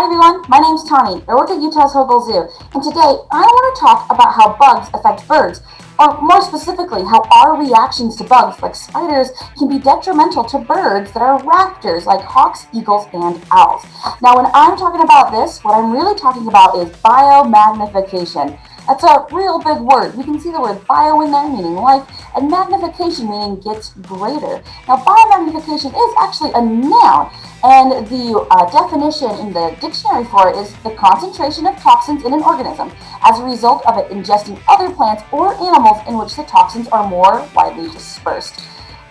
everyone, my name's Tani. I work at Utah's Hogle Zoo, and today I want to talk about how bugs affect birds, or more specifically, how our reactions to bugs like spiders can be detrimental to birds that are raptors like hawks, eagles, and owls. Now, when I'm talking about this, what I'm really talking about is biomagnification. That's a real big word. You can see the word bio in there, meaning life, and magnification, meaning gets greater. Now, biomagnification is actually a noun, and the definition in the dictionary for it is the concentration of toxins in an organism as a result of it ingesting other plants or animals in which the toxins are more widely dispersed.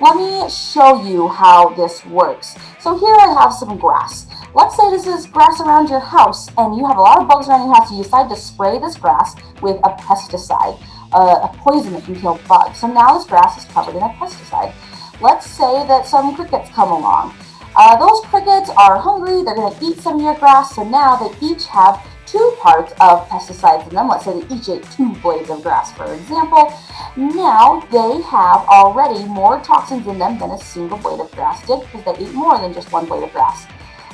Let me show you how this works. So here I have some grass. Let's say this is grass around your house and you have a lot of bugs around your house, so you decide to spray this grass with a pesticide, a poison that can kill bugs. So now this grass is covered in a pesticide. Let's say that some crickets come along. Those crickets are hungry, they're going to eat some of your grass, so now they each have 2 parts of pesticides in them. Let's say they each ate 2 blades of grass, for example. Now they have already more toxins in them than a single blade of grass did, because they ate more than just 1 blade of grass.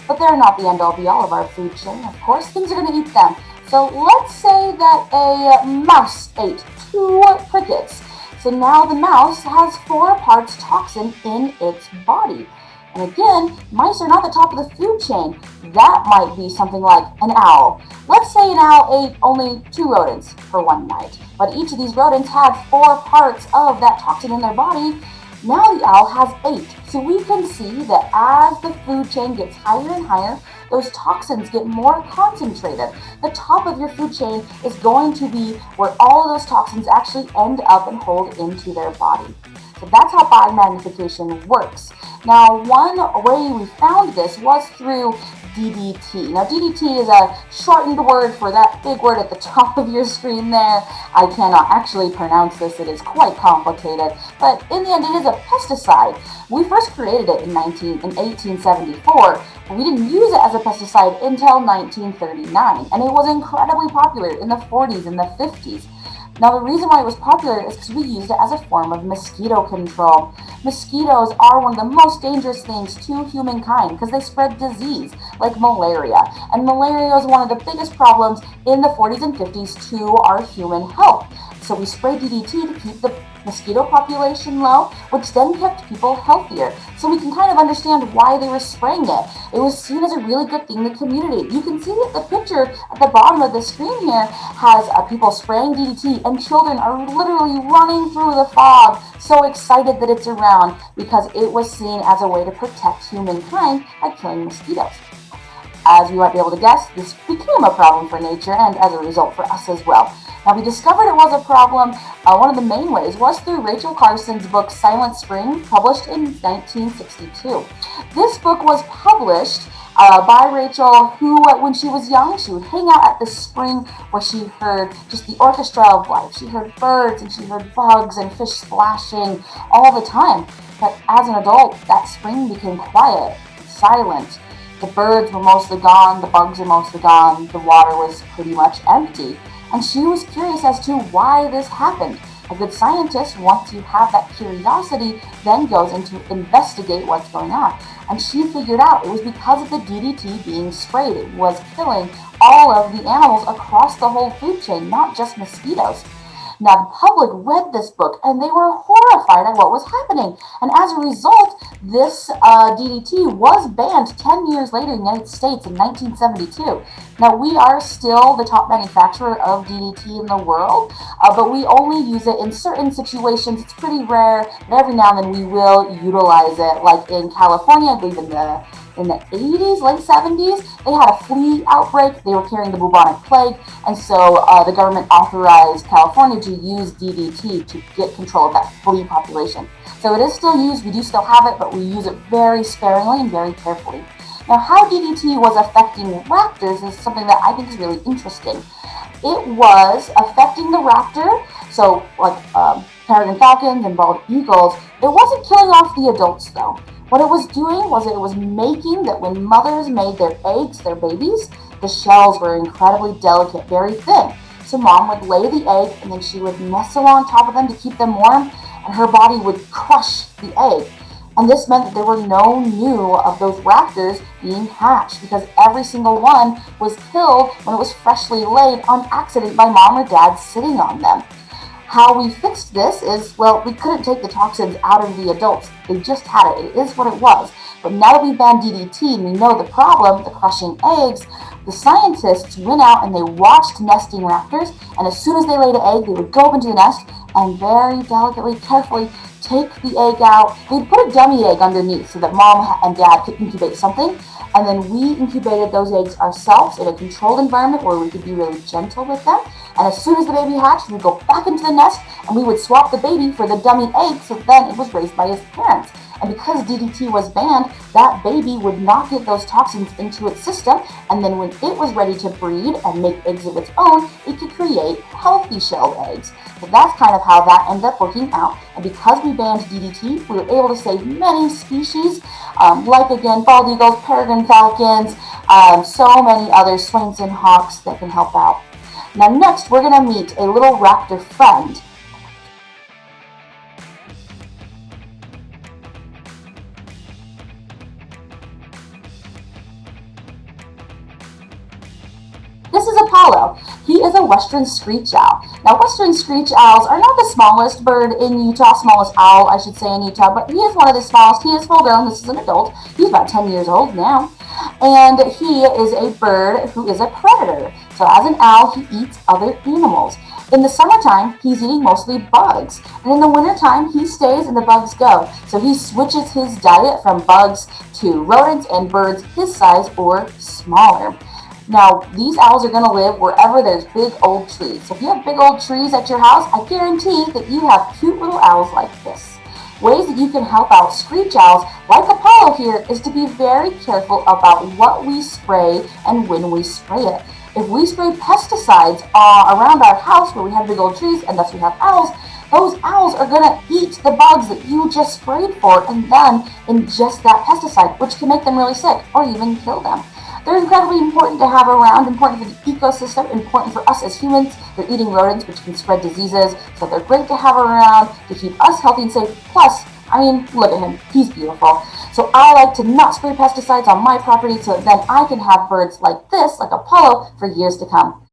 But they're not the end-all be-all of our food chain, of course. Things are going to eat them. So let's say that a mouse ate 2 crickets. So now the mouse has 4 parts toxin in its body. And again, mice are not the top of the food chain. That might be something like an owl. Let's say an owl ate only 2 rodents for one night, but each of these rodents had 4 parts of that toxin in their body. Now the owl has 8. So we can see that as the food chain gets higher and higher, those toxins get more concentrated. The top of your food chain is going to be where all of those toxins actually end up and hold into their body. So that's how biomagnification works. Now, one way we found this was through DDT. Now, DDT is a shortened word for that big word at the top of your screen there. I cannot actually pronounce this. It is quite complicated. But in the end, it is a pesticide. We first created it in 1874, but we didn't use it as a pesticide until 1939. And it was incredibly popular in the 40s and the 50s. Now, the reason why it was popular is because we used it as a form of mosquito control. Mosquitoes are one of the most dangerous things to humankind because they spread disease like malaria. And malaria is one of the biggest problems in the 40s and 50s to our human health. So we sprayed DDT to keep the mosquito population low, which then kept people healthier. So we can kind of understand why they were spraying it. It was seen as a really good thing in the community. You can see that the picture at the bottom of the screen here has people spraying DDT, and children are literally running through the fog, so excited that it's around because it was seen as a way to protect humankind by killing mosquitoes. As you might be able to guess, this became a problem for nature and as a result for us as well. Now, we discovered it was a problem. One of the main ways was through Rachel Carson's book Silent Spring, published in 1962. This book was published by Rachel, who, when she was young, she would hang out at the spring where she heard just the orchestra of life. She heard birds and she heard bugs and fish splashing all the time. But as an adult, that spring became quiet, silent. The birds were mostly gone, the bugs were mostly gone, the water was pretty much empty. And she was curious as to why this happened. A good scientist, once you have that curiosity, then goes in to investigate what's going on. And she figured out it was because of the DDT being sprayed. It was killing all of the animals across the whole food chain, not just mosquitoes. Now, the public read this book and they were horrified at what was happening. And as a result, this DDT was banned 10 years later in the United States in 1972. Now, we are still the top manufacturer of DDT in the world, but we only use it in certain situations. It's pretty rare, but every now and then we will utilize it. Like in California, I believe in the 80s, late 70s, they had a flea outbreak. They were carrying the bubonic plague, and so the government authorized California to use DDT to get control of that flea population. So it is still used, we do still have it, but we use it very sparingly and very carefully. Now, how DDT was affecting raptors is something that I think is really interesting. It was affecting the raptor, so like peregrine falcons and bald eagles. It wasn't killing off the adults though. What it was doing was it was making that when mothers made their eggs, their babies, the shells were incredibly delicate, very thin. So mom would lay the egg and then she would nestle on top of them to keep them warm, and her body would crush the egg. And this meant that there were no new of those raptors being hatched because every single one was killed when it was freshly laid on accident by mom or dad sitting on them. How we fixed this is, well, we couldn't take the toxins out of the adults. They just had it. It is what it was. But now that we banned DDT and we know the problem, the crushing eggs, the scientists went out and they watched nesting raptors, and as soon as they laid an egg, they would go up into the nest and very delicately, carefully take the egg out. They'd put a dummy egg underneath so that mom and dad could incubate something, and then we incubated those eggs ourselves in a controlled environment where we could be really gentle with them. And as soon as the baby hatched, we'd go back into the nest and we would swap the baby for the dummy egg, so then it was raised by his parents. And because DDT was banned, that baby would not get those toxins into its system, and then when it was ready to breed and make eggs of its own, it could create healthy shelled eggs. So that's kind of how that ended up working out. And because we banned DDT, we were able to save many species, like again, bald eagles, peregrine falcons, so many other swains and hawks that can help out. Now next, we're going to meet a little raptor friend. This is Apollo. He is a western screech owl. Now, western screech owls are not the smallest bird in Utah, smallest owl, I should say, in Utah, but he is one of the smallest. He is full grown. This is an adult. He's about 10 years old now. And he is a bird who is a predator. So as an owl, he eats other animals. In the summertime, he's eating mostly bugs. And in the wintertime, he stays and the bugs go. So he switches his diet from bugs to rodents and birds his size or smaller. Now, these owls are going to live wherever there's big old trees. So if you have big old trees at your house, I guarantee that you have cute little owls like this. Ways that you can help out screech owls, like Apollo here, is to be very careful about what we spray and when we spray it. If we spray pesticides around our house where we have big old trees and thus we have owls, those owls are going to eat the bugs that you just sprayed for and then ingest that pesticide, which can make them really sick or even kill them. They're incredibly important to have around, important for the ecosystem, important for us as humans. They're eating rodents, which can spread diseases, so they're great to have around to keep us healthy and safe. Plus, I mean, look at him. He's beautiful. So I like to not spray pesticides on my property so that then I can have birds like this, like Apollo, for years to come.